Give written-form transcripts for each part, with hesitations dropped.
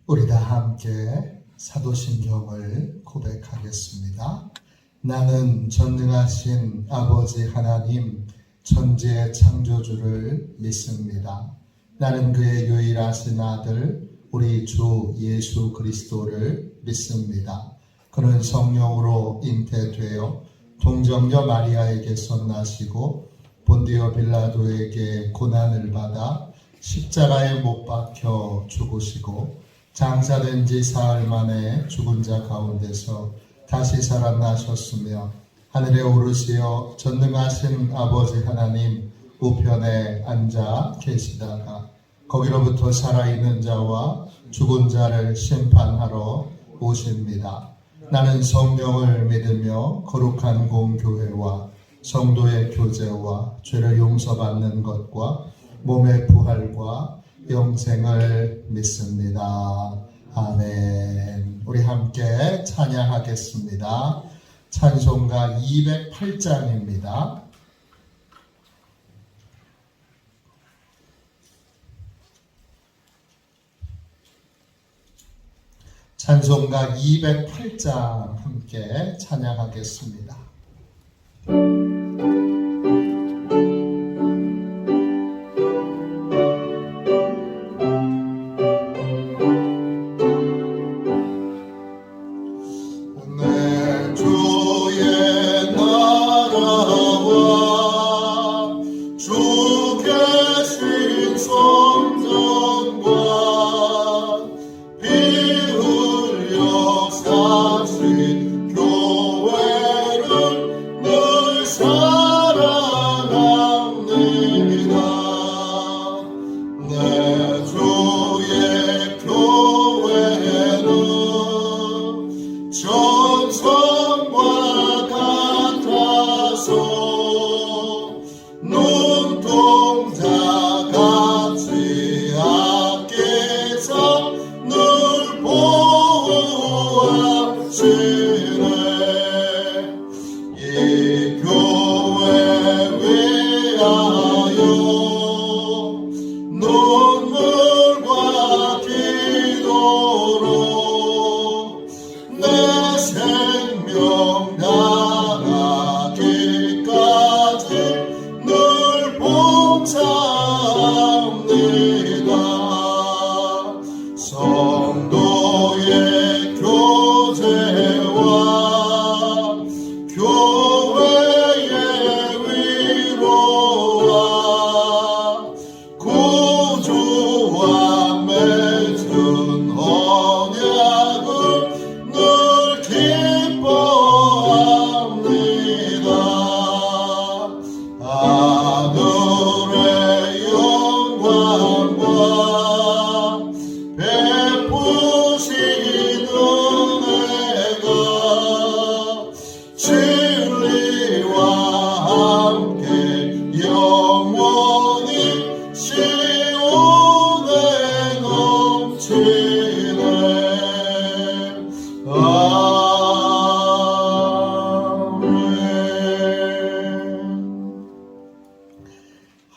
우리 다 함께 사도신경을 고백하겠습니다. 나는 전능하신 아버지 하나님 천지의 창조주를 믿습니다. 나는 그의 유일하신 아들 우리 주 예수 그리스도를 믿습니다. 그는 성령으로 잉태되어 동정녀 마리아에게서 나시고 본디오 빌라도에게 고난을 받아 십자가에 못 박혀 죽으시고 장사된 지 사흘 만에 죽은 자 가운데서 다시 살아나셨으며 하늘에 오르시어 전능하신 아버지 하나님 우편에 앉아 계시다가 거기로부터 살아있는 자와 죽은 자를 심판하러 오십니다. 나는 성령을 믿으며 거룩한 공교회와 성도의 교제와 죄를 용서받는 것과 몸의 부활과 영생을 믿습니다. 아멘. 우리 함께 찬양하겠습니다. 찬송가 208장입니다. 찬송가 208장 함께 찬양하겠습니다.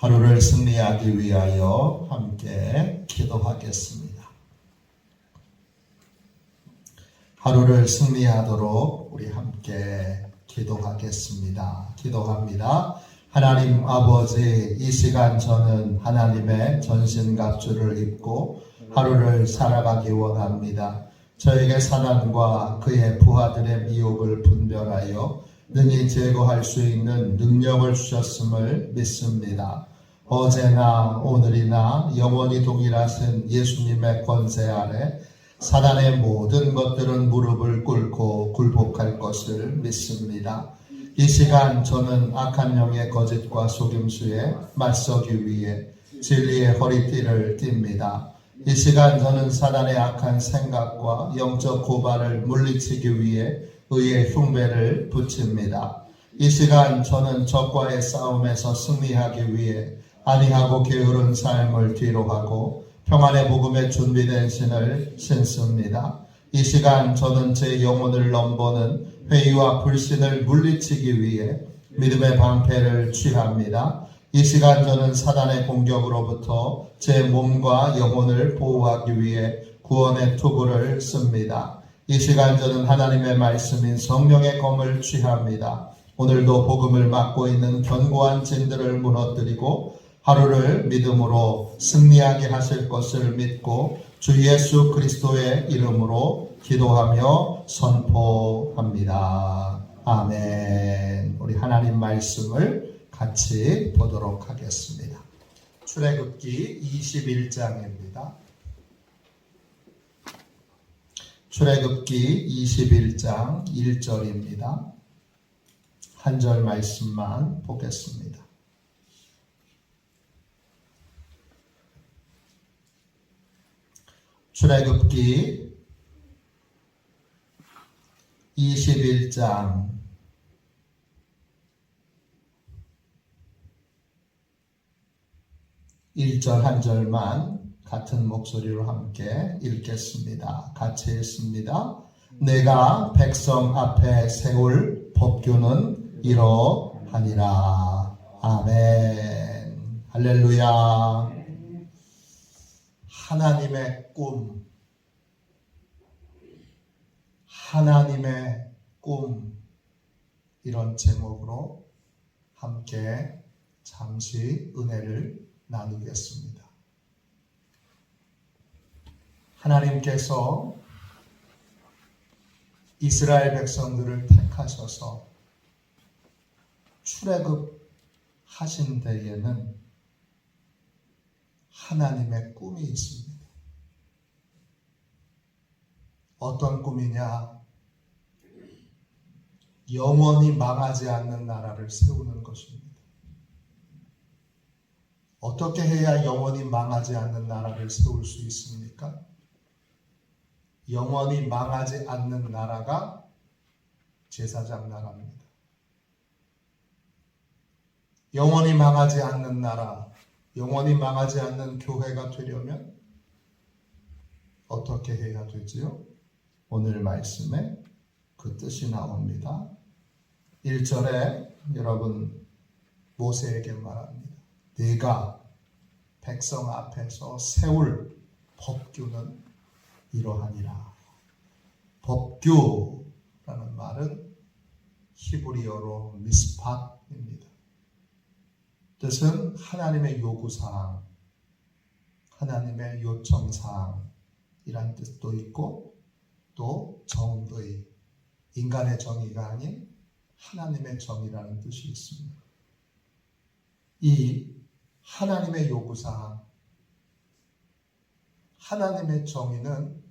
하루를 승리하기 위하여 함께 기도하겠습니다. 하루를 승리하도록 우리 함께 기도하겠습니다. 기도합니다. 하나님 아버지, 이 시간 저는 하나님의 전신갑주를 입고 하루를 살아가기 원합니다. 저에게 사단과 그의 부하들의 미혹을 분별하여 능히 제거할 수 있는 능력을 주셨음을 믿습니다. 어제나 오늘이나 영원히 동일하신 예수님의 권세 아래 사단의 모든 것들은 무릎을 꿇고 굴복할 것을 믿습니다. 이 시간 저는 악한 영의 거짓과 속임수에 맞서기 위해 진리의 허리띠를 띱니다. 이 시간 저는 사단의 악한 생각과 영적 고발을 물리치기 위해 의의 흉배를 붙입니다. 이 시간 저는 적과의 싸움에서 승리하기 위해 안이하고 게으른 삶을 뒤로하고 평안의 복음에 준비된 신을 신습니다. 이 시간 저는 제 영혼을 넘보는 회의와 불신을 물리치기 위해 믿음의 방패를 취합니다. 이 시간 저는 사단의 공격으로부터 제 몸과 영혼을 보호하기 위해 구원의 투구를 씁니다. 이 시간 저는 하나님의 말씀인 성령의 검을 취합니다. 오늘도 복음을 맡고 있는 견고한 진들을 무너뜨리고 하루를 믿음으로 승리하게 하실 것을 믿고 주 예수 그리스도의 이름으로 기도하며 선포합니다. 아멘. 우리 하나님 말씀을 같이 보도록 하겠습니다. 출애굽기 21장입니다. 출애굽기 21장 1절입니다. 한 절 말씀만 보겠습니다. 출애굽기 21장 1절 한 절만 같은 목소리로 함께 읽겠습니다. 같이 읽습니다. 내가 백성 앞에 세울 법규는 이러하니라. 아멘. 할렐루야. 하나님의 꿈, 하나님의 꿈, 이런 제목으로 함께 잠시 은혜를 나누겠습니다. 하나님께서 이스라엘 백성들을 택하셔서 출애굽하신 데에는 하나님의 꿈이 있습니다. 어떤 꿈이냐? 영원히 망하지 않는 나라를 세우는 것입니다. 어떻게 해야 영원히 망하지 않는 나라를 세울 수 있습니까? 영원히 망하지 않는 나라가 제사장 나라입니다. 영원히 망하지 않는 나라, 영원히 망하지 않는 교회가 되려면 어떻게 해야 되지요? 오늘 말씀에 그 뜻이 나옵니다. 1절에 여러분 모세에게 말합니다. 네가 백성 앞에서 세울 법규는 이러하니라. 법규라는 말은 히브리어로 미스팟입니다. 뜻은 하나님의 요구사항, 하나님의 요청사항이란 뜻도 있고 또 정의, 인간의 정의가 아닌 하나님의 정의라는 뜻이 있습니다. 이 하나님의 요구사항, 하나님의 정의는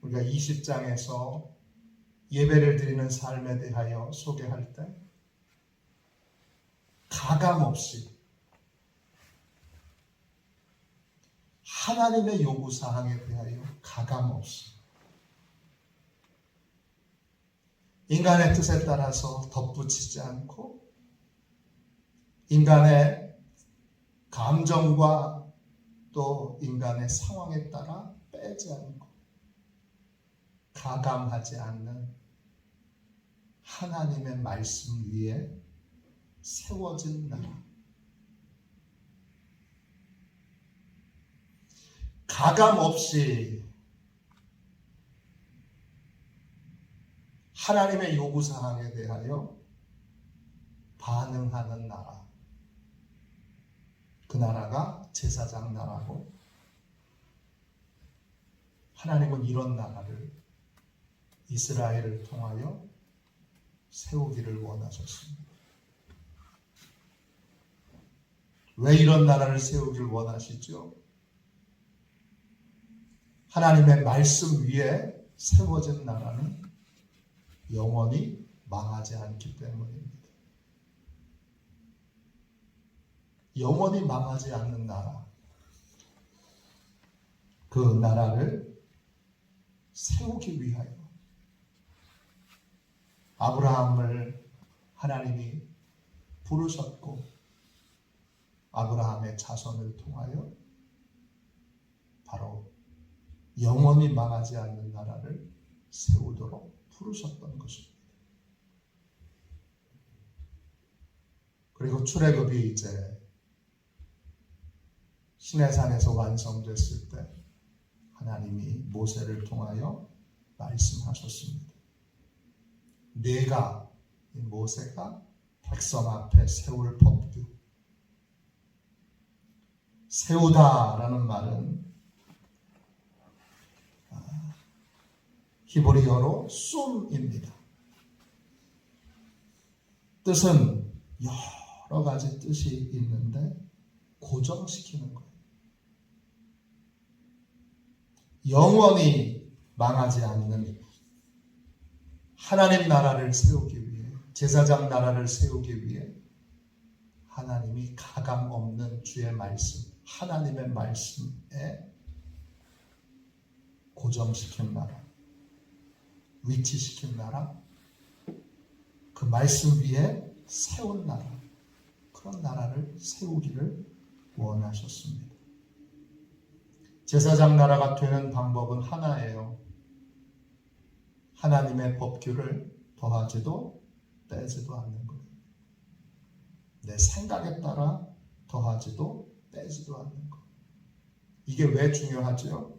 우리가 20장에서 예배를 드리는 삶에 대하여 소개할 때 가감없이 하나님의 요구사항에 대하여 가감없이 인간의 뜻에 따라서 덧붙이지 않고 인간의 감정과 또 인간의 상황에 따라 빼지 않고 가감하지 않는 하나님의 말씀 위에 세워진 나라. 가감 없이 하나님의 요구사항에 대하여 반응하는 나라. 그 나라가 제사장 나라고 하나님은 이런 나라를 이스라엘을 통하여 세우기를 원하셨습니다. 왜 이런 나라를 세우기를 원하시죠? 하나님의 말씀 위에 세워진 나라는 영원히 망하지 않기 때문입니다. 영원히 망하지 않는 나라, 그 나라를 세우기 위하여 아브라함을 하나님이 부르셨고 아브라함의 자손을 통하여 바로 영원히 망하지 않는 나라를 세우도록 부르셨던 것입니다. 그리고 출애굽이 이제 시내산에서 완성됐을 때 하나님이 모세를 통하여 말씀하셨습니다. 내가, 모세가 백성 앞에 세울 법규. 세우다라는 말은 히브리어로 쏨입니다. 뜻은 여러 가지 뜻이 있는데 고정시키는 거예요. 영원히 망하지 않는 하나님 나라를 세우기 위해, 제사장 나라를 세우기 위해 하나님이 가감 없는 주의 말씀, 하나님의 말씀에 고정시킨 나라, 위치시킨 나라, 그 말씀 위에 세운 나라, 그런 나라를 세우기를 원하셨습니다. 제사장 나라가 되는 방법은 하나예요. 하나님의 법규를 더하지도 빼지도 않는 거예요. 내 생각에 따라 더하지도 빼지도 않는 것. 이게 왜 중요하죠?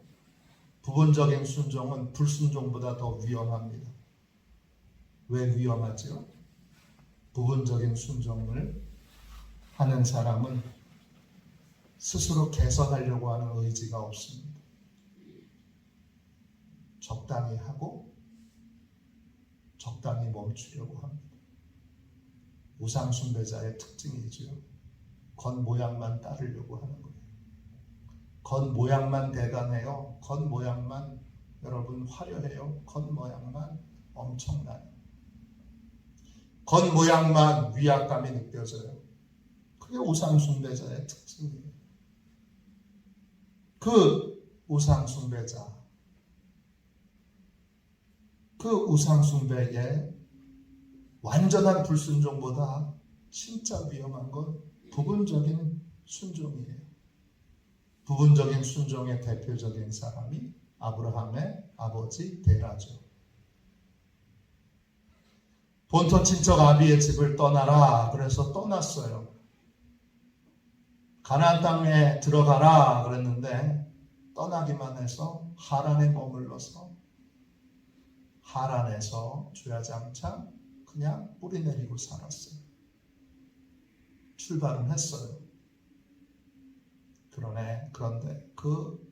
부분적인 순종은 불순종보다 더 위험합니다. 왜 위험하죠? 부분적인 순종을 하는 사람은 스스로 개선하려고 하는 의지가 없습니다. 적당히 하고 적당히 멈추려고 합니다. 우상숭배자의 특징이죠. 겉모양만 따르려고 하는 거예요. 겉모양만 대단해요. 겉모양만 여러분 화려해요. 겉모양만 엄청나요. 겉모양만 위압감이 느껴져요. 그게 우상숭배자의 특징이에요. 그 우상숭배자, 그 우상숭배의 완전한 불순종보다 진짜 위험한 건 부분적인 순종이에요. 부분적인 순종의 대표적인 사람이 아브라함의 아버지 데라죠. 본토 친척 아비의 집을 떠나라. 그래서 떠났어요. 가나안 땅에 들어가라 그랬는데 떠나기만 해서 하란에 머물러서 하란에서 주야장창 그냥 뿌리 내리고 살았어요. 출발은 했어요. 그런데 그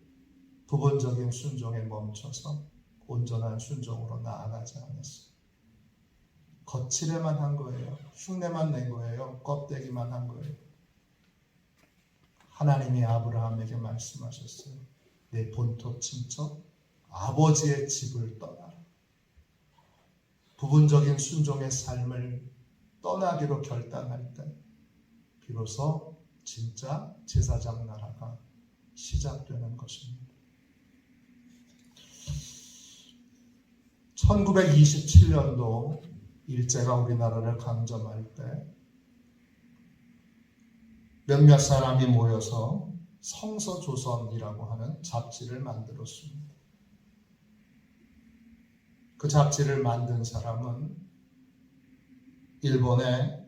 부분적인 순종에 멈춰서 온전한 순종으로 나아가지 않았어요. 거칠에만 한 거예요. 흉내만 낸 거예요. 껍데기만 한 거예요. 하나님이 아브라함에게 말씀하셨어요. 내 본토 친척 아버지의 집을 떠나라. 부분적인 순종의 삶을 떠나기로 결단할 때 비로소 진짜 제사장 나라가 시작되는 것입니다. 1927년도 일제가 우리나라를 강점할 때 몇몇 사람이 모여서 성서조선이라고 하는 잡지를 만들었습니다. 그 잡지를 만든 사람은 일본의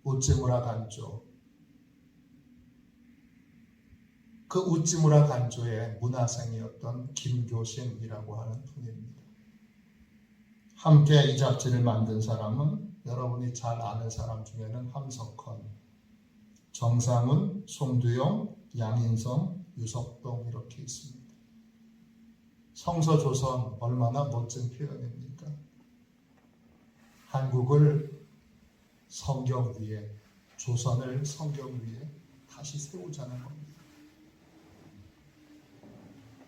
우찌무라 간조, 그 우찌무라 간조의 문화생이었던 김교신이라고 하는 분입니다. 함께 이 잡지를 만든 사람은 여러분이 잘 아는 사람 중에는 함석헌, 정상훈, 송두용, 양인성, 유석동 이렇게 있습니다. 성서조선 얼마나 멋진 표현입니까? 한국을 성경 위에, 조선을 성경 위에 다시 세우자는 겁니다.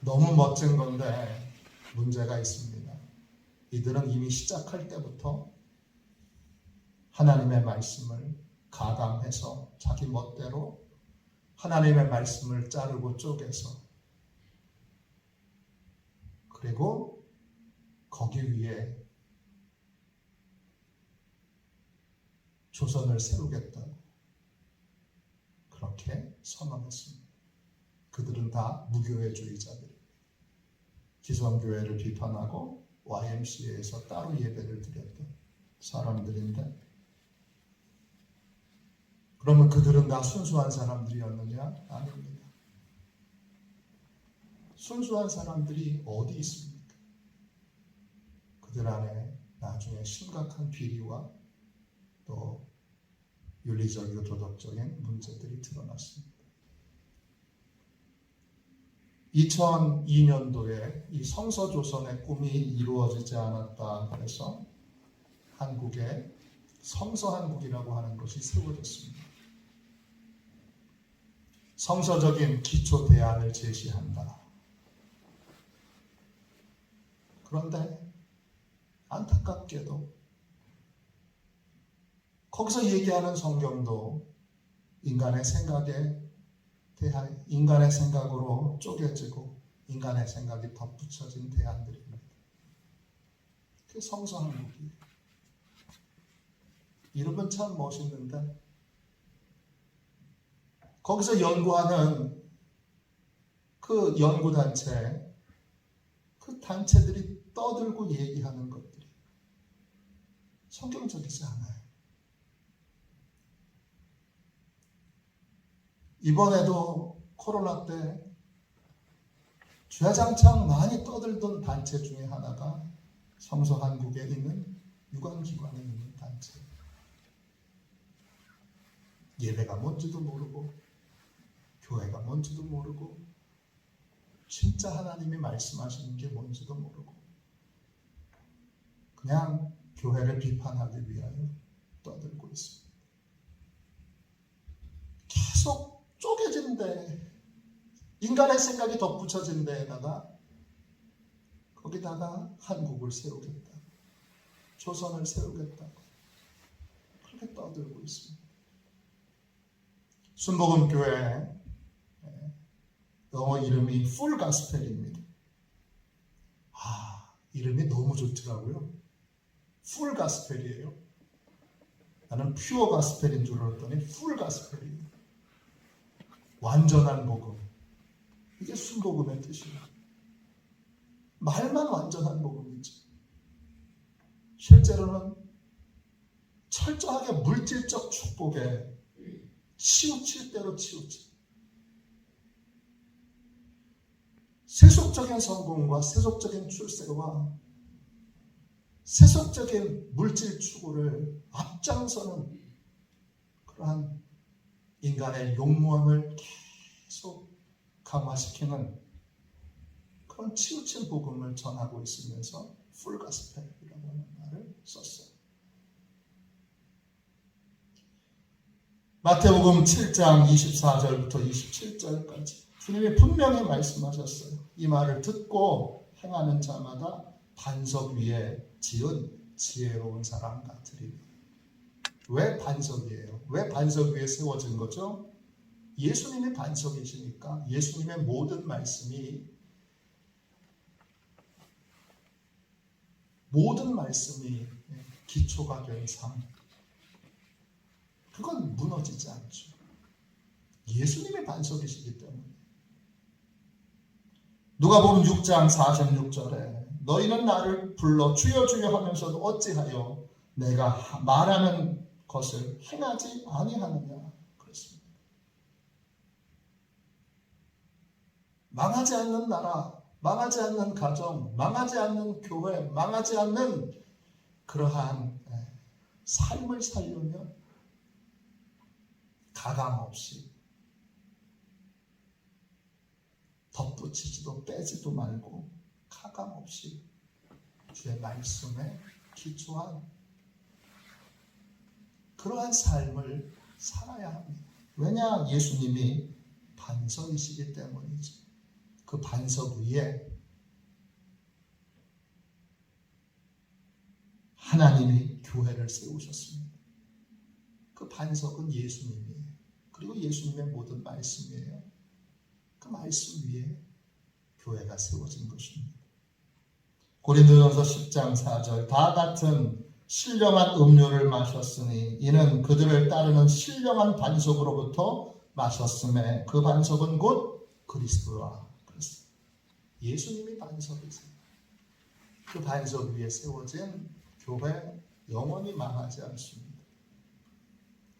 너무 멋진 건데 문제가 있습니다. 이들은 이미 시작할 때부터 하나님의 말씀을 가감해서 자기 멋대로 하나님의 말씀을 자르고 쪼개서 그리고 거기 위에 조선을 세우겠다고 그렇게 선언했습니다. 그들은 다 무교회주의자들입니다. 기성교회를 비판하고 YMCA에서 따로 예배를 드렸던 사람들인데 그러면 그들은 다 순수한 사람들이었느냐? 아닙니다. 순수한 사람들이 어디 있습니까? 그들 안에 나중에 심각한 비리와 또 윤리적이고 도덕적인 문제들이 드러났습니다. 2002년도에 이 성서조선의 꿈이 이루어지지 않았다 그래서 한국에 성서한국이라고 하는 것이 세워졌습니다. 성서적인 기초 대안을 제시한다. 그런데 안타깝게도 거기서 얘기하는 성경도 인간의 생각에 대한 인간의 생각으로 쪼개지고 인간의 생각이 덧붙여진 대안들입니다. 그게 성서한국이에요. 이름은 참 멋있는데 거기서 연구하는 그 연구단체, 그 단체들이 떠들고 얘기하는 것들이 성경적이지 않아요. 이번에도 코로나 때 주야장창 많이 떠들던 단체 중에 하나가 성서한국에 있는 유관기관에 있는 단체. 예배가 뭔지도 모르고 교회가 뭔지도 모르고 진짜 하나님이 말씀하시는 게 뭔지도 모르고 그냥 교회를 비판하기 위하여 떠들고 있습니다. 계속 쪼개진 데 인간의 생각이 덧붙여진 데에다가 거기다가 한국을 세우겠다. 조선을 세우겠다. 그렇게 떠들고 있습니다. 순복음교회 영어 이름이 풀 가스펠입니다. 이름이 너무 좋더라고요. 풀 가스펠이에요. 나는 퓨어 가스펠인 줄 알았더니 풀 가스펠이에요. 완전한 복음. 이게 순복음의 뜻이에요. 말만 완전한 복음이지. 실제로는 철저하게 물질적 축복에 치우칠 대로 치우치. 세속적인 성공과 세속적인 출세와 세속적인 물질 추구를 앞장서는 그러한 인간의 욕망을 계속 강화시키는 그런 치우친 복음을 전하고 있으면서 풀가스펠이라고 하는 말을 썼어요. 마태복음 7장 24절부터 27절까지 주님이 분명히 말씀하셨어요. 이 말을 듣고 행하는 자마다 반석 위에 지은 지혜로운 사람 같으리니. 왜 반석이에요? 왜 반석 위에 세워진 거죠? 예수님이 반석이시니까 예수님의 모든 말씀이 기초가 된 삶. 그건 무너지지 않죠. 예수님이 반석이시기 때문에. 누가복음 6장 46절에 너희는 나를 불러 주여 주여 하면서도 어찌하여 내가 말하는 것을 행하지 아니하느냐 그랬습니다. 망하지 않는 나라, 망하지 않는 가정, 망하지 않는 교회, 망하지 않는 그러한 삶을 살려면 가감없이 덧붙이지도 빼지도 말고 가감없이 주의 말씀에 기초한 그러한 삶을 살아야 합니다. 왜냐? 예수님이 반석이시기 때문이죠. 그 반석 위에 하나님이 교회를 세우셨습니다. 그 반석은 예수님이에요. 그리고 예수님의 모든 말씀이에요. 그 말씀 위에 교회가 세워진 것입니다. 고린도전서 10장 4절 다 같은 신령한 음료를 마셨으니 이는 그들을 따르는 신령한 반석으로부터 마셨음에 그 반석은 곧 그리스도라. 그랬습니다. 예수님이 반석이세요. 그 반석 위에 세워진 교회 영원히 망하지 않습니다.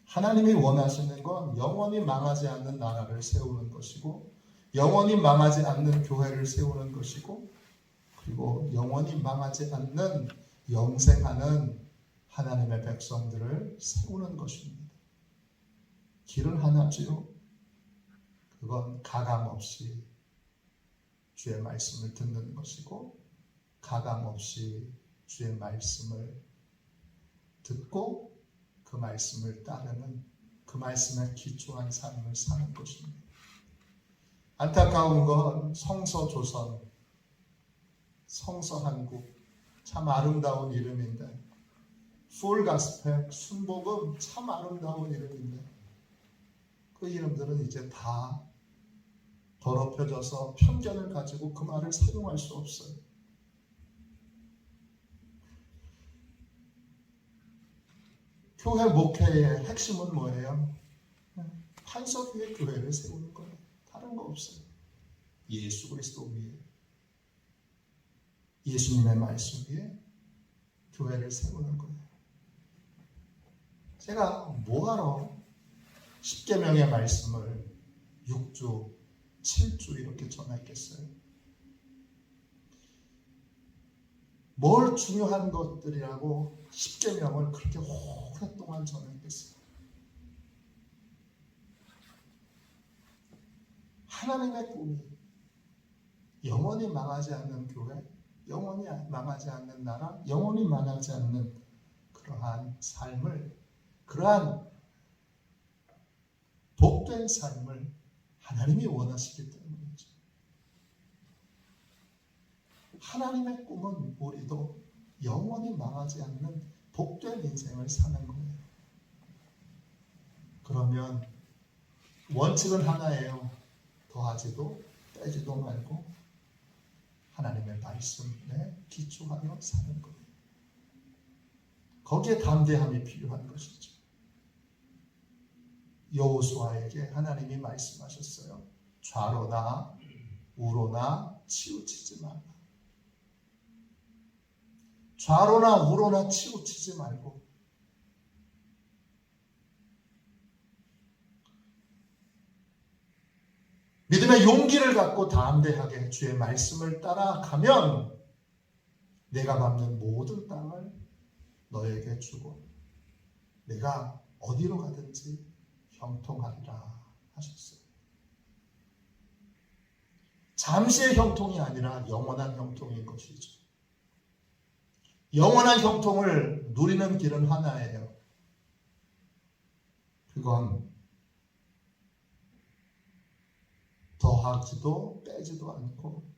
하나님이 원하시는 건 영원히 망하지 않는 나라를 세우는 것이고 영원히 망하지 않는 교회를 세우는 것이고, 그리고 영원히 망하지 않는 영생하는 하나님의 백성들을 세우는 것입니다. 길은 하나지요. 그건 가감 없이 주의 말씀을 듣는 것이고, 가감 없이 주의 말씀을 듣고 그 말씀을 따르는, 그 말씀에 기초한 삶을 사는 것입니다. 안타까운 건 성서조선, 성서한국, 참 아름다운 이름인데, 풀가스펠, 순복음, 참 아름다운 이름인데, 그 이름들은 이제 다 더럽혀져서 편견을 가지고 그 말을 사용할 수 없어요. 교회 목회의 핵심은 뭐예요? 반석 위에 교회를 세우는 거예요. 다른 거 없어요. 예수 그리스도 위에, 예수님의 말씀 위에 교회를 세우는 거예요. 제가 뭐하러 10계명의 말씀을 6주, 7주 이렇게 전했겠어요? 뭘 중요한 것들이라고 10계명을 그렇게 오랫동안 전했겠어요? 하나님의 꿈이 영원히 망하지 않는 교회, 영원히 망하지 않는 나라, 영원히 망하지 않는 그러한 삶을, 그러한 복된 삶을 하나님이 원하시기 때문이죠. 하나님의 꿈은 우리도 영원히 망하지 않는 복된 인생을 사는 거예요. 그러면 원칙은 하나예요. 더하지도 빼지도 말고 하나님의 말씀에 기초하며 사는 거예요. 거기에 담대함이 필요한 것이죠. 여호수아에게 하나님이 말씀하셨어요. 좌로나 우로나 치우치지 말라. 좌로나 우로나 치우치지 말고 믿음의 용기를 갖고 담대하게 주의 말씀을 따라가면 내가 밟는 모든 땅을 너에게 주고 내가 어디로 가든지 형통하리라 하셨어요. 잠시의 형통이 아니라 영원한 형통인 것이죠. 영원한 형통을 누리는 길은 하나예요. 그건 더하지도 빼지도 않고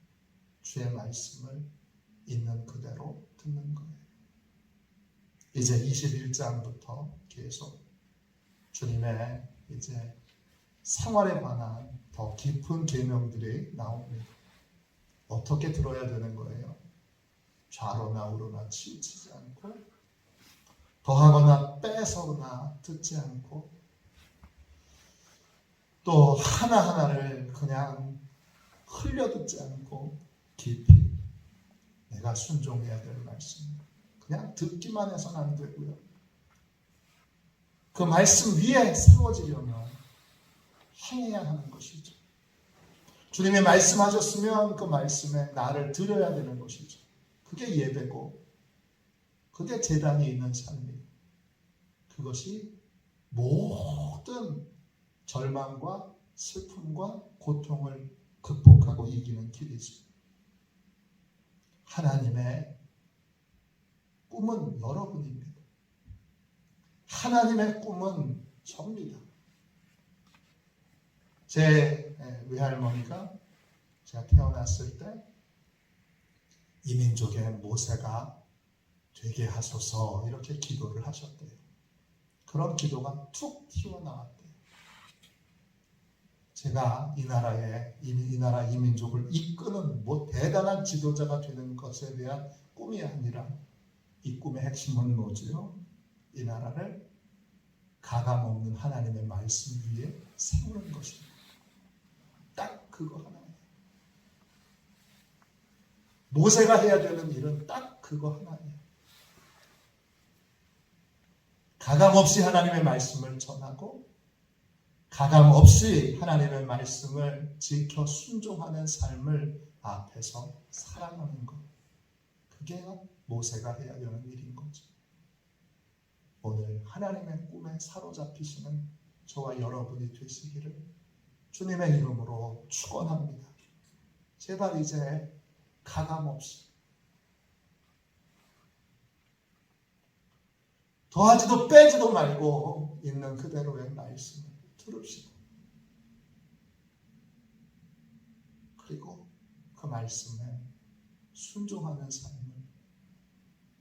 주의 말씀을 있는 그대로 듣는 거예요. 이제 21장부터 계속 주님의 이제 생활에 관한 더 깊은 계명들이 나옵니다. 어떻게 들어야 되는 거예요? 좌로나 우로나 치우치지 않고 더하거나 빼서나 듣지 않고 또 하나하나를 그냥 흘려듣지 않고 깊이 내가 순종해야 될 말씀, 그냥 듣기만 해서는 안 되고요. 그 말씀 위에 세워지려면 행해야 하는 것이죠. 주님이 말씀하셨으면 그 말씀에 나를 드려야 되는 것이죠. 그게 예배고 그게 제단이 있는 삶이에요. 그것이 모든 절망과 슬픔과 고통을 극복하고 이기는 길이죠. 하나님의 꿈은 여러분입니다. 하나님의 꿈은 접니다. 제 외할머니가 제가 태어났을 때 이민족의 모세가 되게 하소서 이렇게 기도를 하셨대요. 그런 기도가 툭 튀어나왔대요. 제가 이 나라 이민족을 이끄는 대단한 지도자가 되는 것에 대한 꿈이 아니라 이 꿈의 핵심은 뭐지요? 이 나라를 가감없는 하나님의 말씀 위에 세우는 것입니다. 딱 그거 하나예요. 모세가 해야 되는 일은 딱 그거 하나예요. 가감없이 하나님의 말씀을 전하고 가감 없이 하나님의 말씀을 지켜 순종하는 삶을 앞에서 살아가는 것. 그게 모세가 해야 되는 일인 거죠. 오늘 하나님의 꿈에 사로잡히시는 저와 여러분이 되시기를 주님의 이름으로 축원합니다. 제발 이제 가감 없이 더하지도 빼지도 말고 있는 그대로의 말씀을 들읍시다. 그리고 그 말씀에 순종하는 삶을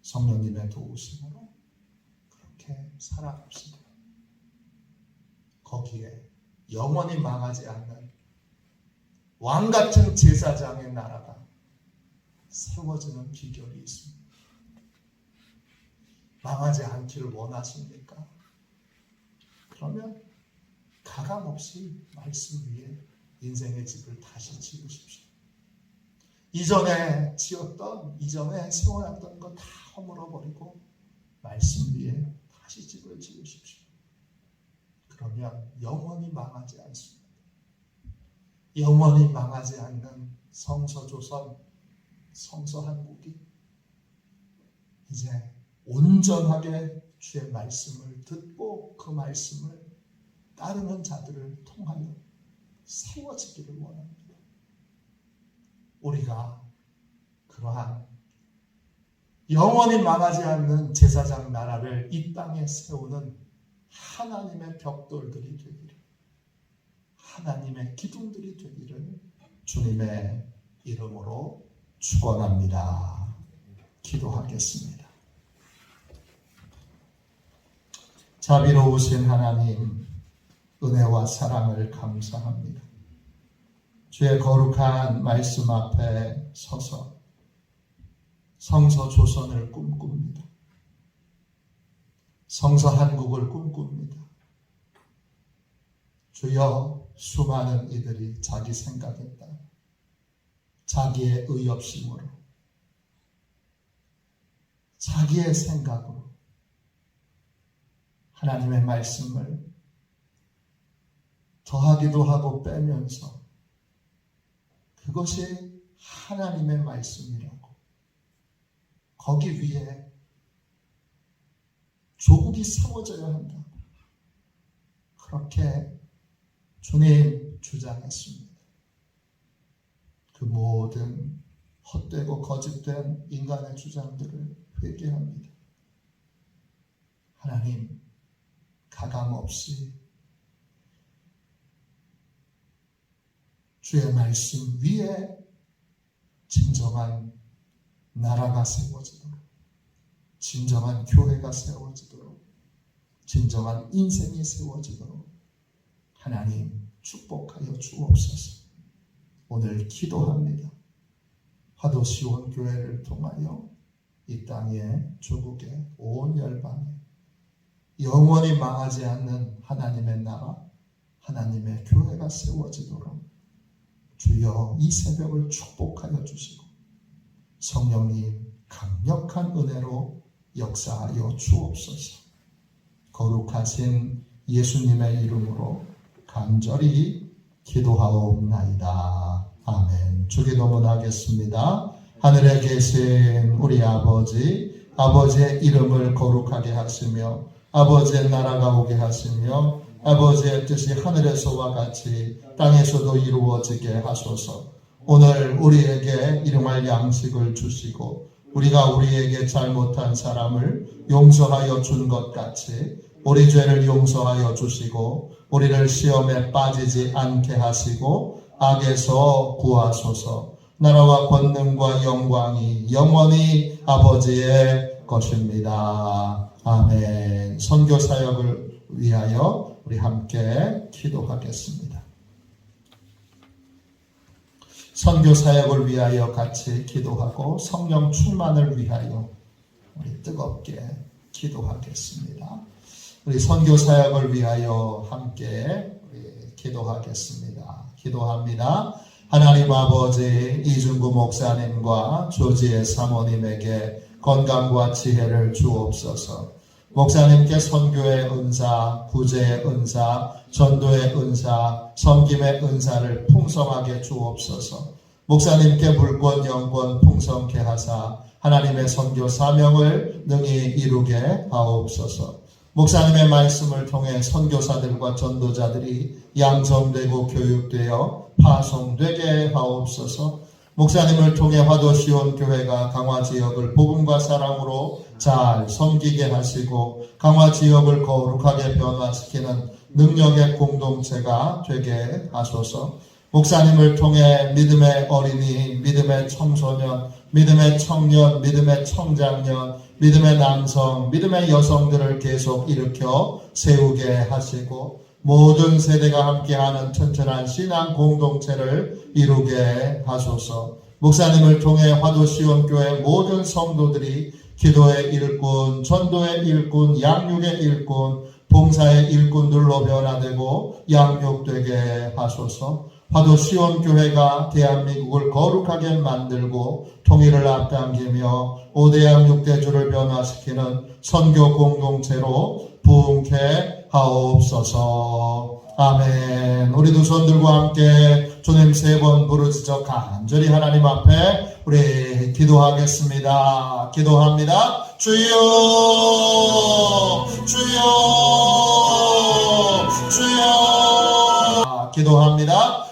성령님의 도우심으로 그렇게 살아갑시다. 거기에 영원히 망하지 않는 왕같은 제사장의 나라가 세워지는 비결이 있습니다. 망하지 않기를 원하십니까? 그러면 가감없이 말씀 위에 인생의 집을 다시 지으십시오. 이전에 지었던, 이전에 세워놨던 거 다 허물어버리고 말씀 위에 다시 집을 지으십시오. 그러면 영원히 망하지 않습니다. 영원히 망하지 않는 성서조선, 성서한국이 이제 온전하게 주의 말씀을 듣고 그 말씀을 따르는 자들을 통하여 세워지기를 원합니다. 우리가 그러한 영원히 망하지 않는 제사장 나라를 이 땅에 세우는 하나님의 벽돌들이 되기를, 하나님의 기둥들이 되기를 주님의 이름으로 축원합니다. 기도하겠습니다. 자비로우신 하나님, 은혜와 사랑을 감사합니다. 주의 거룩한 말씀 앞에 서서 성서 조선을 꿈꿉니다. 성서 한국을 꿈꿉니다. 주여, 수많은 이들이 자기 생각에 따라 자기의 의협심으로 자기의 생각으로 하나님의 말씀을 더하기도 하고 빼면서 그것이 하나님의 말씀이라고 거기 위에 조국이 세워져야 한다. 그렇게 주님 주장했습니다. 그 모든 헛되고 거짓된 인간의 주장들을 회개합니다. 하나님, 가감없이 주의 말씀 위에 진정한 나라가 세워지도록, 진정한 교회가 세워지도록, 진정한 인생이 세워지도록 하나님 축복하여 주옵소서. 오늘 기도합니다. 화도시온 교회를 통하여 이 땅에, 조국에, 온 열방에 영원히 망하지 않는 하나님의 나라, 하나님의 교회가 세워지도록 주여 이 새벽을 축복하여 주시고 성령님 강력한 은혜로 역사하여 주옵소서. 거룩하신 예수님의 이름으로 간절히 기도하옵나이다. 아멘. 주기도문 하겠습니다. 하늘에 계신 우리 아버지, 아버지의 이름을 거룩하게 하시며 아버지의 나라가 오게 하시며 아버지의 뜻이 하늘에서와 같이 땅에서도 이루어지게 하소서. 오늘 우리에게 일용할 양식을 주시고 우리가 우리에게 잘못한 사람을 용서하여 준 것 같이 우리 죄를 용서하여 주시고 우리를 시험에 빠지지 않게 하시고 악에서 구하소서. 나라와 권능과 영광이 영원히 아버지의 것입니다. 아멘. 선교 사역을 위하여 우리 함께 기도하겠습니다. 선교 사역을 위하여 같이 기도하고 성령 충만을 위하여 우리 뜨겁게 기도하겠습니다. 우리 선교 사역을 위하여 함께 우리 기도하겠습니다. 기도합니다. 하나님 아버지, 이준구 목사님과 조지의 사모님에게 건강과 지혜를 주옵소서. 목사님께 선교의 은사, 구제의 은사, 전도의 은사, 섬김의 은사를 풍성하게 주옵소서. 목사님께 물권, 영권 풍성케 하사 하나님의 선교 사명을 능히 이루게 하옵소서. 목사님의 말씀을 통해 선교사들과 전도자들이 양성되고 교육되어 파송되게 하옵소서. 목사님을 통해 화도시온 교회가 강화 지역을 복음과 사랑으로 잘 섬기게 하시고 강화 지역을 거룩하게 변화시키는 능력의 공동체가 되게 하소서. 목사님을 통해 믿음의 어린이, 믿음의 청소년, 믿음의 청년, 믿음의 청장년, 믿음의 남성, 믿음의 여성들을 계속 일으켜 세우게 하시고 모든 세대가 함께하는 튼튼한 신앙 공동체를 이루게 하소서. 목사님을 통해 화도시온교회 모든 성도들이 기도의 일꾼, 전도의 일꾼, 양육의 일꾼, 봉사의 일꾼들로 변화되고 양육되게 하소서. 화도시온교회가 대한민국을 거룩하게 만들고 통일을 앞당기며 5대양 6대주를 변화시키는 선교 공동체로 부흥케 하옵소서. 아멘. 우리 두 손 들고 함께 주님 3번 부르짖어 간절히 하나님 앞에 우리 기도하겠습니다. 기도합니다. 주여, 주여, 주여. 기도합니다.